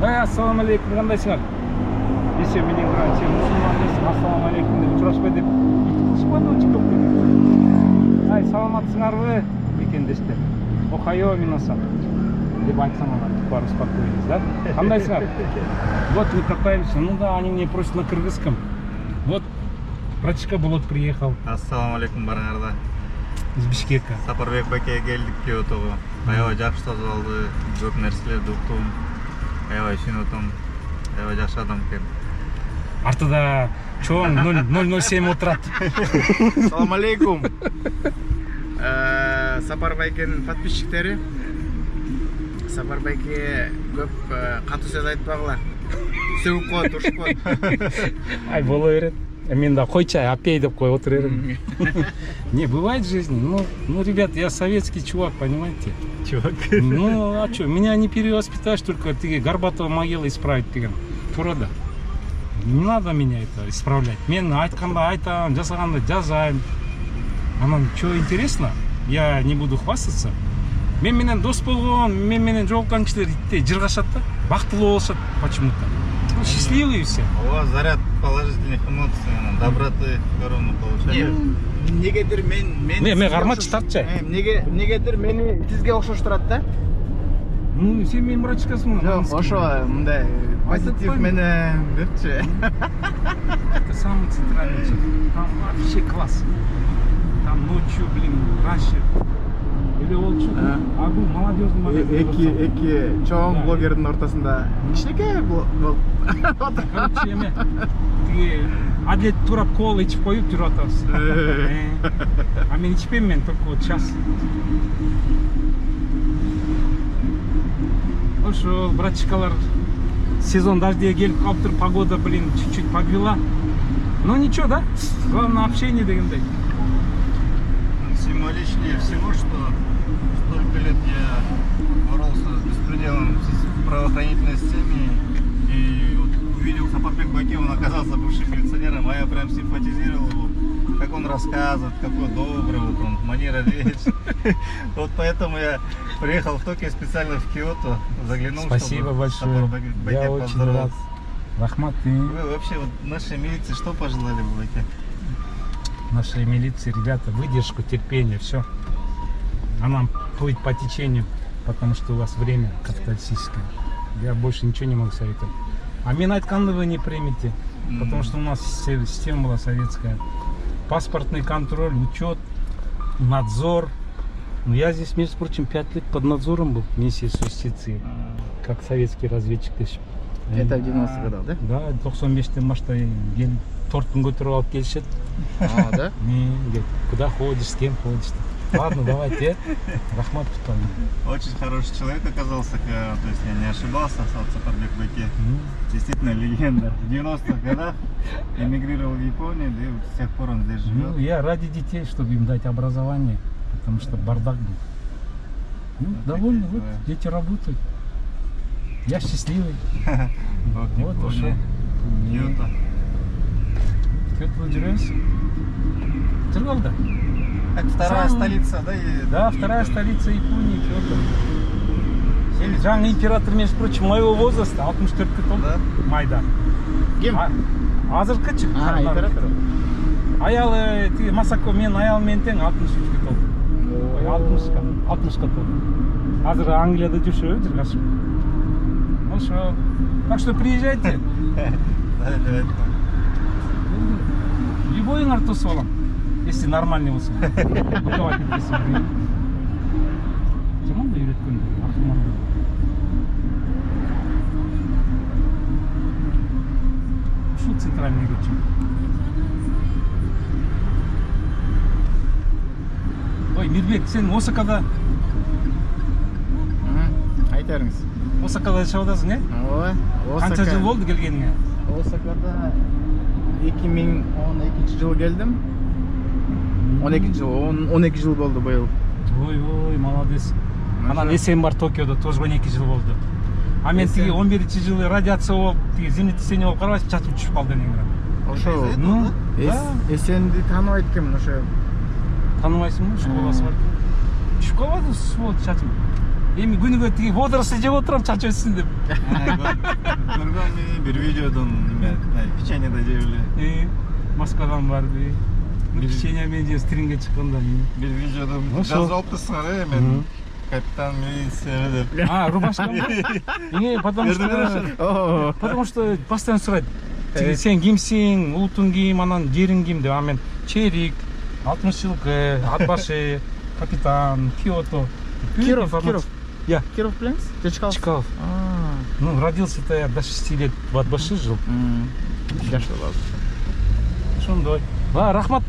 Ассаламу алейкум, кандайсыңар? Десе менен гана сен мусулман эмессиң, ассаламу алейкум деп учурашпай деп кылышпадыбы чыкып? Ай, саламатсыңарбы? Мекендештер. Охайо, минасан. Деп айтсам ана бар успокоились, да? Кандайсыңар? Вот мы катаемся. Ну да, они мне просят на кыргызском. Вот братишка Болот приехал Ассаламу алейкум барыңарда. из Бишкека. Сапарбек баке келдик Киотого. Аябай жакшы таза алды, көп нерселерди уктум. Аябай сүйүнөтөм. Аябай жакшы адам экен. Артыда чоң 007 отурат. Салам алейкум. Сапарбайкенин подписчиктери. Сапарбайке көп катуу сөз айтпагыла. Сөгүп коет, урушуп коет. Ай, боло берет. Мен да койчу, апей деп коюп отура берем. Не, бывает в жизни. Ну, ребят, я советский чувак, понимаете? Чувак. Ну, а что, меня не перевоспитаешь, только ты Горбатова могила исправить деген. Тура да. Не надо меня это исправлять. Мен айтканда айтам, жасаганда жазайм. Анан что интересно, я не буду хвастаться. Мен менен дос болгон, мен менен жолуккан кишилер жыргашат да, бактылуу болушат почему-то. Ну, счастливые все. У вас заряд положительных эмоций, доброты, коровну получали. Негедир Мен кармачы тартчы. Негедир мени сизге окшоштурат да? Ну, сен менин братчикасың. Жок, ошо мындай позитив менен депчи. Это самый центральный чек. Там вообще класс. Там ночью, блин, раньше. Или ол чу? А бул молодежный магазин. Эки чоң блогердин ортосунда кичинекей болуп. Короче, эме тиги адлет турап кола ичип коюп жүрүп атабыз. А мен ичпейм, мен только вот сейчас. Ошо братчикалар сезон дождя келип калыптыр, погода, блин, чуть-чуть подвела. Но ничего, да? Главное общение дегендей. Символичнее всего, что столько лет я боролся с беспределом в правоохранительной системе и вот увидел Сапарбек Баке, он оказался бывшим милиционером, а я прям симпатизировал его, как он рассказывает, какой добрый, вот он, манера речи. Вот поэтому я приехал в Токио специально в Киото, заглянул, Спасибо чтобы большое. Сапарбек Баке Я очень рад. поздороваться. Рахмат. Вы вообще вот нашей милиции что пожелали бы, Баке? Нашей милиции, ребята, выдержку, терпение, все. А нам плыть по течению, потому что у вас время капиталистическое. Я больше ничего не могу советовать. А мен айтканды вы не примете, потому что у нас система была советская. Паспортный контроль, учет, надзор. Ну, я здесь, между прочим, 5 лет под надзором был в Министерстве юстиции, как советский разведчик. Это в 90-х годах, да? Да, 95-тен баштай келип тортун көтөрүп алып келишет. А, да? Куда ходишь, с кем ходишь? Ладно, давайте. Рахмат Путан. Очень хороший человек оказался, то есть я не ошибался, Сапарбек Баке. Действительно легенда. В 90-х годах эмигрировал в Японию, да и вот с тех пор он здесь живет. Ну, я ради детей, чтобы им дать образование, потому что бардак был. Ну, Вот довольно, такие вот, дела. дети работают. Я счастливый. Вот ушел. Киото. Киото жүрөбүз. Жүргөлдө. Это вторая столица, да? Да, вторая столица Японии, Киото. Жаңы император, между прочим, моего возраста, 64-те толду. Да? Майда. Ким? Азыркычы. Император. Аялы, Масако, мен аял менен тең 63-ке толду. 60-ка толду. Азыр Англияда жүрүшөбү, жыргашып. Ошо. Так что приезжайте. Да. Любойыңарды тосуп алам. Если нормальный болсо. Руководить этесиң. Жаман да үйрөткөн. Акылман. Ушул центральный көчө. Ой, Мирбек, сен Осакада Айтарыңыз. Осакада жашап атасың, э? Ооба. Канча жыл болду келгениңе? Осакада 2012 жылы келдим. 12 жыл болду быйыл. Ой, молодец. Анан эсен бар Токиодо тоже 12 жыл болду. А мен тиги 11 жылы радиация болуп, тиги землетрясение болуп карабайсың, чатып түшүп калды Ленинград. Ошо. Ну, Эсенди тааныбайт экенмин ошо. Тааныбайсыңбы? Школасы бар. Школа сволочь чатым. эми күнүгө тиги водоросль жеп отурам чач өссүн деп. Көргөн бир видеодон неме печенье да жеп эле. Москвадан барды. Печенье менен жеп стрингге чыкканда. Бир видеодон Ошо. жазып алыптырсыңар мен капитан милиция деп. Рубашка. Потому что постоянно сурайт. Сен кимсиң, улутуң ким, анан жериң ким деп. Мен Черик, 60 жылкы, ат башы, капитан, Киото. Киров. Я. Киров Пленс? Ты Чкалов? Чкалов. Ну, родился-то я до 6 лет в Атбаши жил. Яшыл. Шондой. Рахмат.